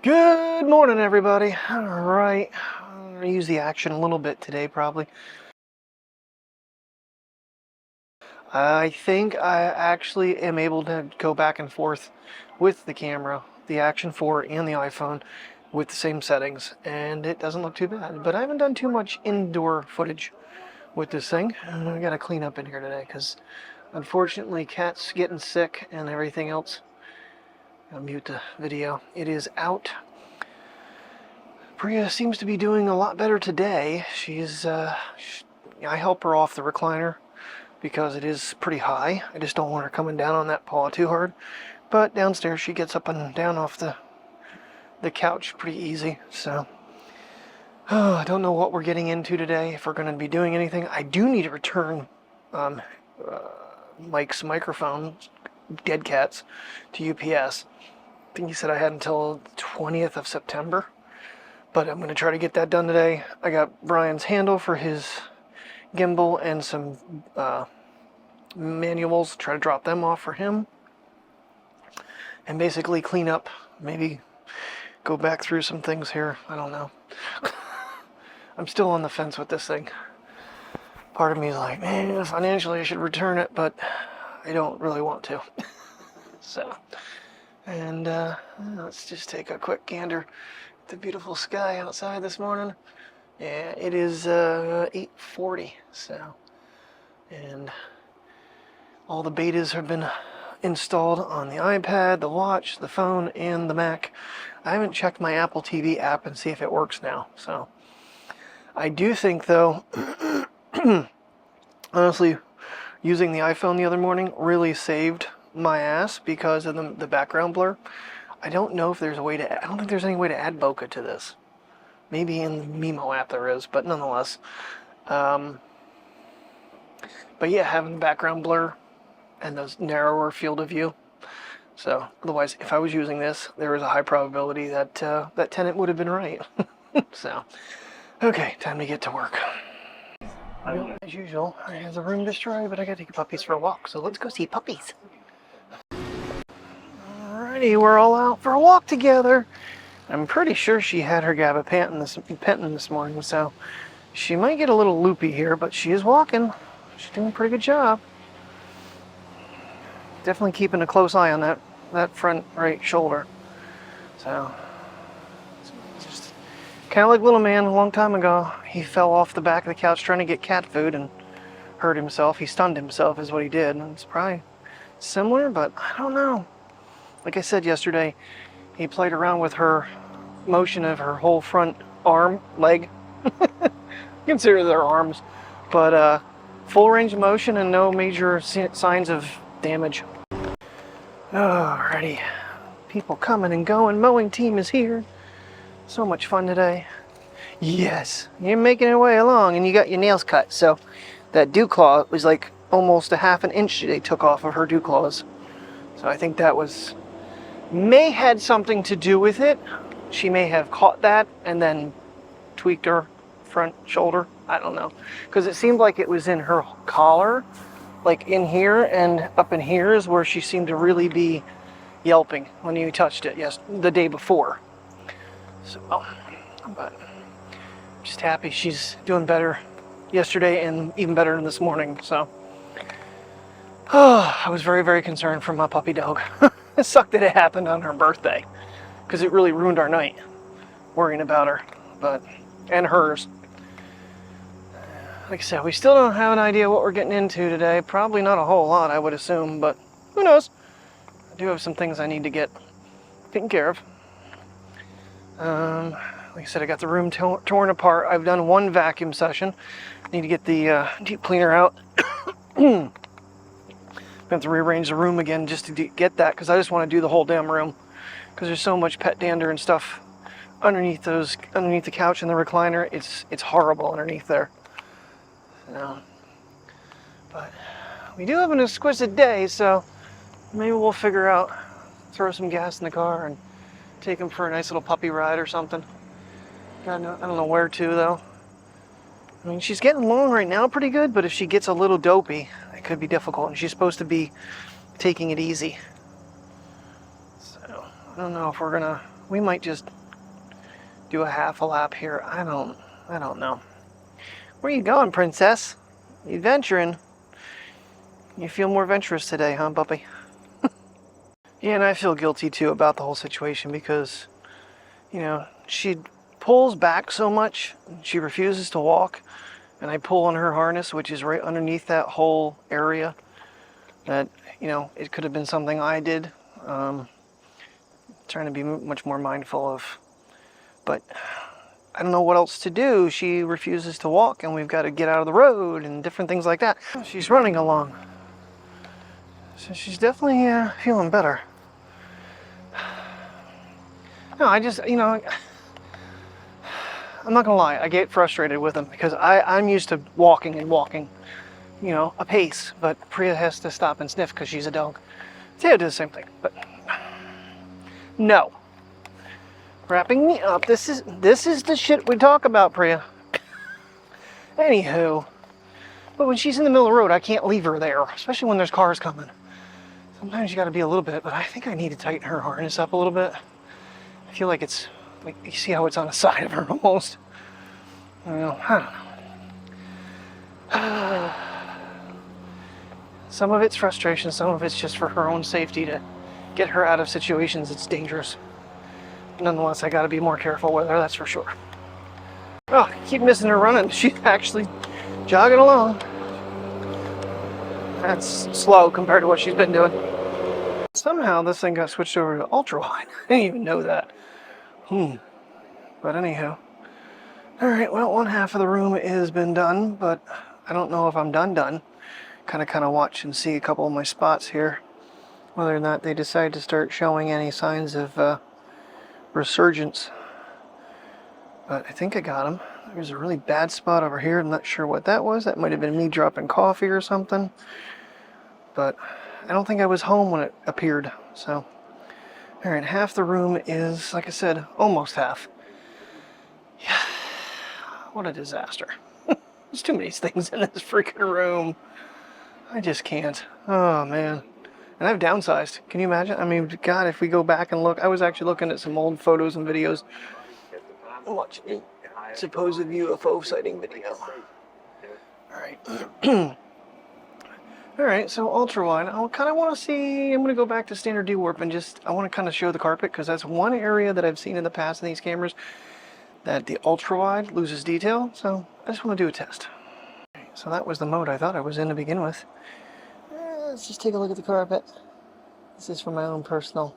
Good morning, everybody. All right, I'm gonna use the action a little bit today, probably. I think I actually am able to go back and forth with the camera, the Action 4 and the iPhone with the same settings, and it doesn't look too bad. But I haven't done too much indoor footage with this thing. I gotta clean up in here today because unfortunately Cat's getting sick and everything else. I'll mute the video. It is out. Pria seems to be doing a lot better today. I help her off the recliner because it is pretty high. I just don't want her coming down on that paw too hard. But downstairs she gets up and down off the couch pretty easy. So I don't know what we're getting into today, if we're going to be doing anything. I do need to return Mike's microphone, Dead Cats, to UPS. I think he said I had until the 20th of September. But I'm going to try to get that done today. I got Brian's handle for his gimbal and some manuals. Try to drop them off for him. And basically clean up. Maybe go back through some things here. I don't know. I'm still on the fence with this thing. Part of me is like, man, financially I should return it, but I don't really want to. So, and let's just take a quick gander. The beautiful sky outside this morning. Yeah, it is 8:40, so, and all the betas have been installed on the iPad, the watch, the phone, and the Mac. I haven't checked my Apple TV app and see if it works now. So I do think, though, honestly, using the iPhone the other morning really saved my ass because of the background blur. I don't know if there's a way to, I don't think there's any way to add bokeh to this. Maybe in the Mimo app there is, but nonetheless. But yeah, having the background blur and those narrower field of view. So otherwise, if I was using this, there is a high probability that that tenant would have been right. So, okay, time to get to work. Well, as usual, I have the room destroyed, but I gotta take the puppies for a walk, so let's go see puppies. We're all out for a walk together. I'm pretty sure she had her gabapentin this morning, so she might get a little loopy here, but she is walking. She's doing a pretty good job. Definitely keeping a close eye on that front right shoulder. So, it's just kind of like little man a long time ago. He fell off the back of the couch trying to get cat food and hurt himself. He stunned himself is what he did. And it's probably similar, but I don't know. Like I said yesterday, he played around with her motion of her whole front arm, leg. Consider their arms. But full range of motion and no major signs of damage. Alrighty. People coming and going. Mowing team is here. So much fun today. Yes, you're making your way along and you got your nails cut. So that dew claw was like almost a half an inch they took off of her dew claws. So I think that may had something to do with it. She may have caught that and then tweaked her front shoulder. I don't know. Because it seemed like it was in her collar, like in here and up in here is where she seemed to really be yelping when you touched it the day before. So, but I'm just happy she's doing better yesterday and even better this morning. So, I was very, very concerned for my puppy dog. It sucked that it happened on her birthday because it really ruined our night worrying about her, and hers. Like I said, we still don't have an idea what we're getting into today. Probably not a whole lot, I would assume, but who knows? I do have some things I need to get taken care of. Like I said, I got the room torn apart. I've done one vacuum session. I need to get the deep cleaner out. I have to rearrange the room again just to get that because I just want to do the whole damn room because there's so much pet dander and stuff underneath the couch and the recliner. It's horrible underneath there. But we do have an exquisite day, so maybe we'll figure out, throw some gas in the car and take him for a nice little puppy ride or something. God, no, I don't know where to though. I mean, she's getting along right now pretty good, but if she gets a little dopey, it could be difficult, and she's supposed to be taking it easy. So, I don't know if we're gonna we might just do a half a lap here. I don't know. Where are you going, princess? You venturing? You feel more venturous today, huh, puppy? Yeah, and I feel guilty too about the whole situation because, you know, she pulls back so much, she refuses to walk, and I pull on her harness, which is right underneath that whole area. That, you know, it could have been something I did. Trying to be much more mindful of, but I don't know what else to do. She refuses to walk, and we've got to get out of the road and different things like that. She's running along, so she's definitely feeling better. No, I just, you know, I'm not gonna lie, I get frustrated with him because I'm used to walking, you know, a pace, but Pria has to stop and sniff because she's a dog. Theo does the same thing, but no. Wrapping me up. This is the shit we talk about, Pria. Anywho, but when she's in the middle of the road, I can't leave her there, especially when there's cars coming. Sometimes you got to be a little bit, but I think I need to tighten her harness up a little bit. I feel like it's, like, you see how it's on the side of her almost. I don't know. Some of it's frustration, some of it's just for her own safety to get her out of situations that's dangerous. Nonetheless, I got to be more careful with her, that's for sure. Oh, I keep missing her running. She's actually jogging along. That's slow compared to what she's been doing. Somehow this thing got switched over to ultra wide. I didn't even know that. But anyhow. Alright, well, one half of the room has been done, but I don't know if I'm done. Kind of watch and see a couple of my spots here. Whether or not they decide to start showing any signs of resurgence. But I think I got them. There's a really bad spot over here. I'm not sure what that was. That might have been me dropping coffee or something. But I don't think I was home when it appeared. So, alright, half the room is, like I said, almost half. Yeah, what a disaster. There's too many things in this freaking room. I just can't. Oh, man. And I've downsized. Can you imagine? I mean, God, if we go back and look, I was actually looking at some old photos and videos. Watching a supposed UFO sighting video. Alright. Alright, so ultra wide. I kind of want to see, I'm going to go back to standard dewarp and just, I want to kind of show the carpet because that's one area that I've seen in the past in these cameras that the ultra wide loses detail. So I just want to do a test. So that was the mode I thought I was in to begin with. Let's just take a look at the carpet. This is for my own personal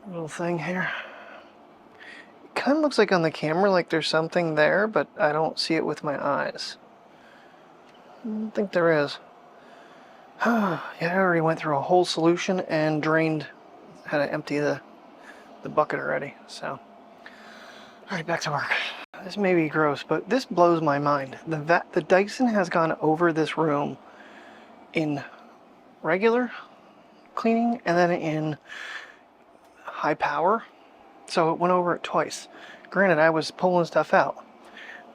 little thing here. It kind of looks like on the camera like there's something there, but I don't see it with my eyes. I don't think there is. Yeah, I already went through a whole solution and drained, had to empty the bucket already, so. Alright, back to work. This may be gross, but this blows my mind. The Dyson has gone over this room in regular cleaning and then in high power. So it went over it twice. Granted, I was pulling stuff out.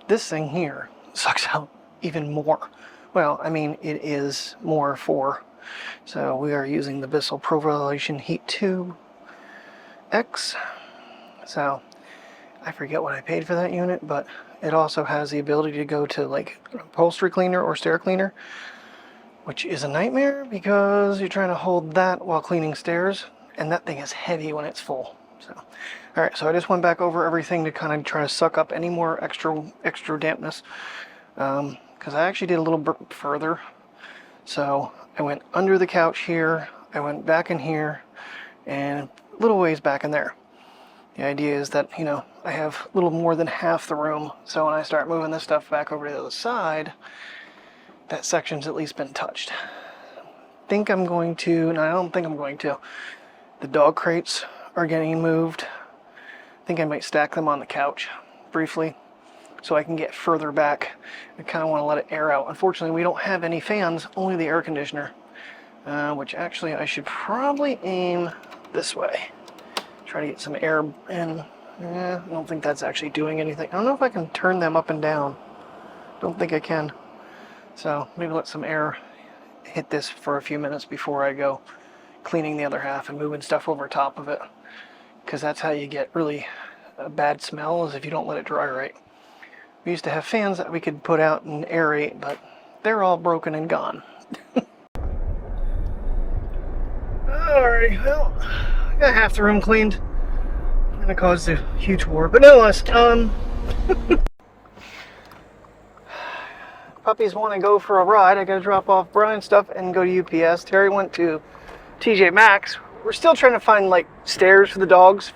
This thing here sucks out even more. Well, I mean, it is more for. So we are using the Bissell Pro Ventilation Heat 2X. So I forget what I paid for that unit, but it also has the ability to go to like upholstery cleaner or stair cleaner, which is a nightmare because you're trying to hold that while cleaning stairs, and that thing is heavy when it's full. So, all right, so I just went back over everything to kind of try to suck up any more extra dampness, because I actually did a little bit further. So I went under the couch here, I went back in here, and a little ways back in there. The idea is that, you know, I have a little more than half the room, so when I start moving this stuff back over to the other side, that section's at least been touched. I think I'm going to, no, I don't think I'm going to. The dog crates are getting moved. I think I might stack them on the couch briefly so I can get further back. I kind of want to let it air out. Unfortunately, we don't have any fans, only the air conditioner, which actually I should probably aim this way. Try to get some air in. I don't think that's actually doing anything. I don't know if I can turn them up and down. Don't think I can. So maybe let some air hit this for a few minutes before I go cleaning the other half and moving stuff over top of it. because that's how you get really a bad smell, is if you don't let it dry right. We used to have fans that we could put out and aerate, but they're all broken and gone. Alrighty, well, I got half the room cleaned. And it caused a huge war, but nonetheless, puppies want to go for a ride. I got to drop off Brian's stuff and go to UPS. Terry went to TJ Maxx. We're still trying to find like stairs for the dogs,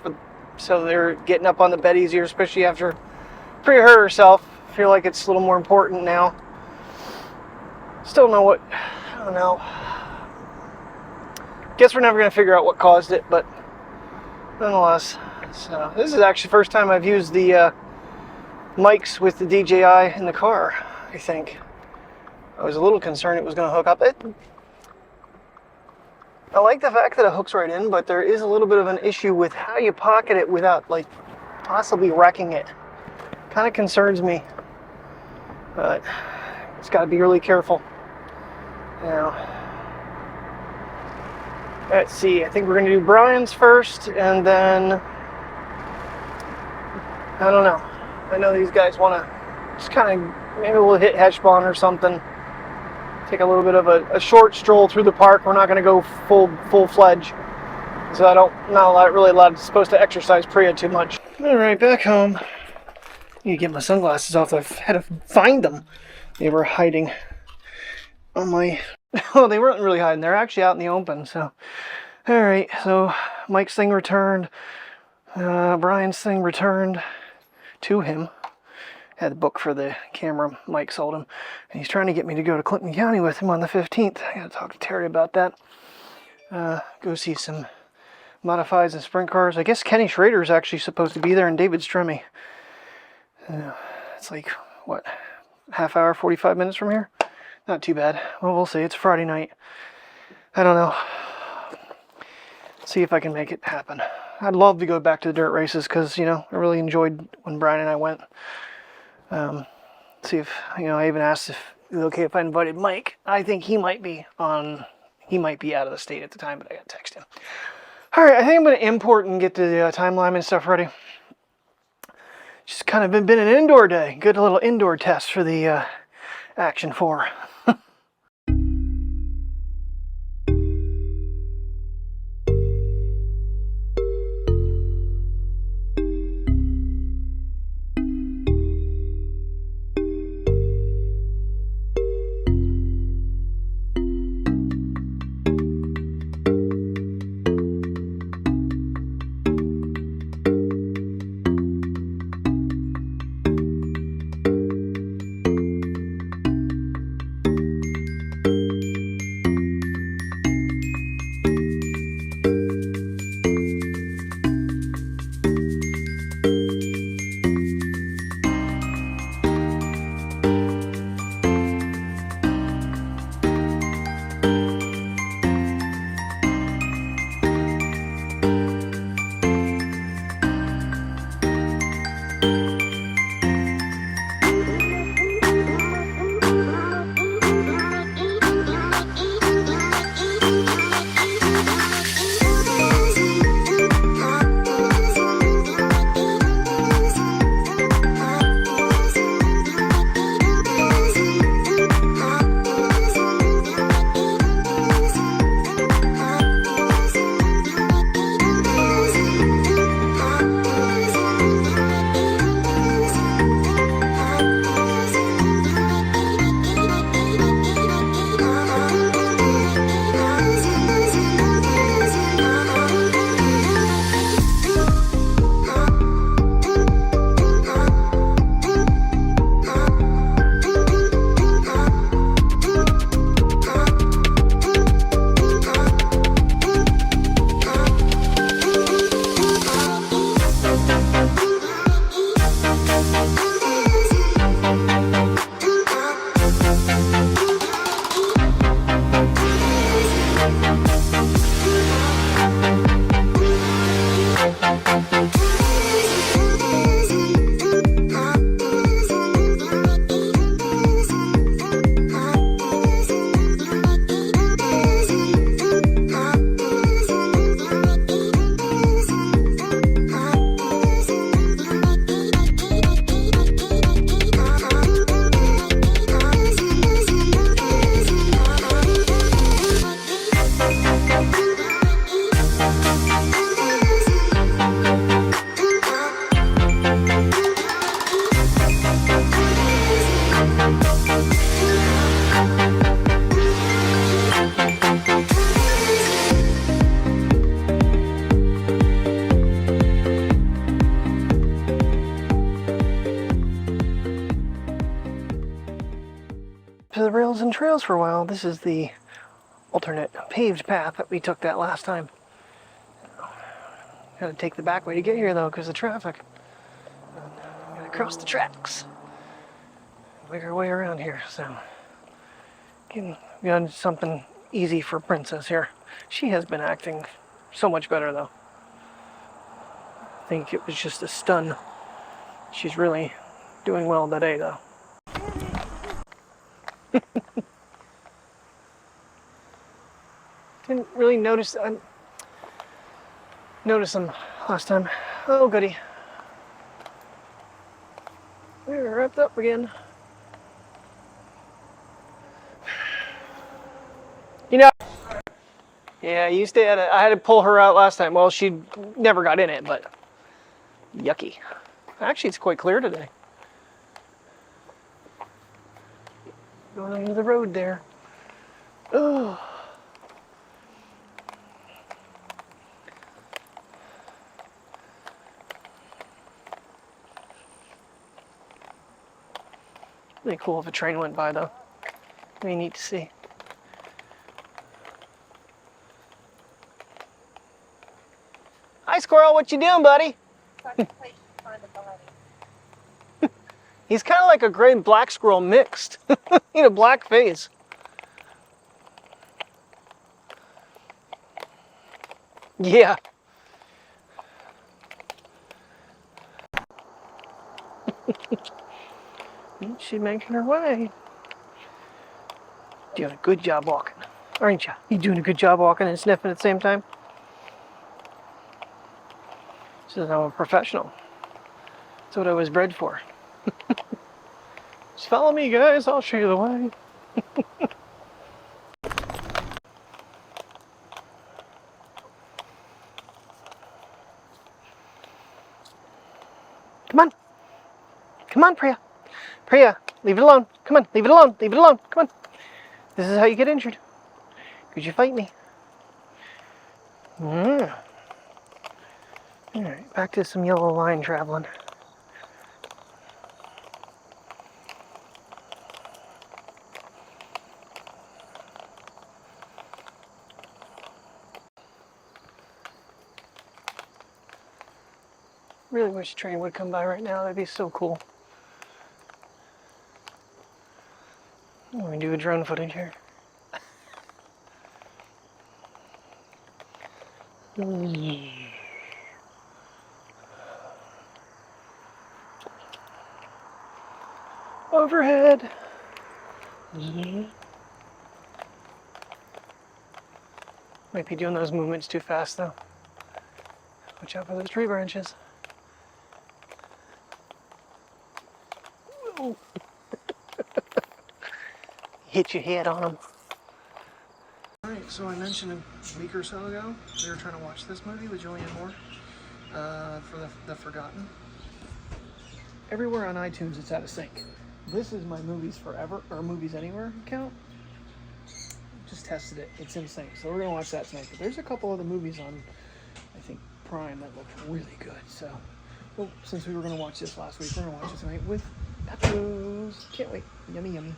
so they're getting up on the bed easier, especially after Pria hurt herself. I feel like it's a little more important now. Still know what, I don't know. Guess we're never going to figure out what caused it, but nonetheless. So this is actually the first time I've used the mics with the DJI in the car, I think. I was a little concerned it was going to hook up. I like the fact that it hooks right in, but there is a little bit of an issue with how you pocket it without like possibly wrecking it. Kind of concerns me, but it's got to be really careful. Now, let's see, I think we're going to do Brian's first, and then, I don't know. I know these guys want to just kind of, maybe we'll hit Heshbon or something. Take a little bit of a short stroll through the park. We're not going to go full-fledged. So not really supposed to exercise Pria too much. All right, back home. I need to get my sunglasses off. I had to find them. They were hiding on my... Oh, they weren't really hiding. They're actually out in the open. So, all right. So Mike's thing returned. Brian's thing returned to him. Had the book for the camera Mike sold him. And he's trying to get me to go to Clinton County with him on the 15th. I got to talk to Terry about that. Go see some modifieds and sprint cars. I guess Kenny Schrader is actually supposed to be there, and David Stremme. It's like, what, half hour, 45 minutes from here? Not too bad. Well, we'll see. It's Friday night. I don't know. See if I can make it happen. I'd love to go back to the dirt races because, you know, I really enjoyed when Brian and I went. See if, you know, I even asked if it was okay if I invited Mike. I think he might be out of the state at the time, but I got to text him. All right, I think I'm going to import and get the timeline and stuff ready. Just kind of been an indoor day. Good little indoor test for the Action 4. and trails for a while. This is the alternate paved path that we took that last time. Gotta take the back way to get here though, because of traffic. Gotta cross the tracks. Make our way around here, so we got something easy for Princess here. She has been acting so much better though. I think it was just a stun. She's really doing well today though. Didn't really notice them last time. Oh goody. We're wrapped up again. You know, yeah, I had to pull her out last time. Well, she never got in it, but yucky. Actually, it's quite clear today. Going under the road there. Oh. Really cool if a train went by, though. Really neat to see. Hi, squirrel. What you doing, buddy? He's kind of like a gray and black squirrel mixed. You know, black face. Yeah. She's making her way. Doing a good job walking, aren't you? You doing a good job walking and sniffing at the same time? She says I'm a professional. That's what I was bred for. Just follow me, guys. I'll show you the way. Come on. Come on, Pria. Pria, leave it alone. Come on, leave it alone. Leave it alone. Come on. This is how you get injured. Could you fight me? Alright, back to some yellow line traveling. Really wish a train would come by right now. That'd be so cool. I'm going to do a drone footage here. Overhead. Might be doing those movements too fast though. Watch out for those tree branches. Hit your head on them. Alright, so I mentioned a week or so ago we were trying to watch this movie with Julianne Moore for the Forgotten. Everywhere on iTunes it's out of sync. This is my Movies Forever, or Movies Anywhere account. Just tested it, it's in sync. So we're going to watch that tonight. But there's a couple other movies on, I think, Prime that look really good. So, well, since we were going to watch this last week, we're going to watch it tonight with nachos. Can't wait. Yummy, yummy.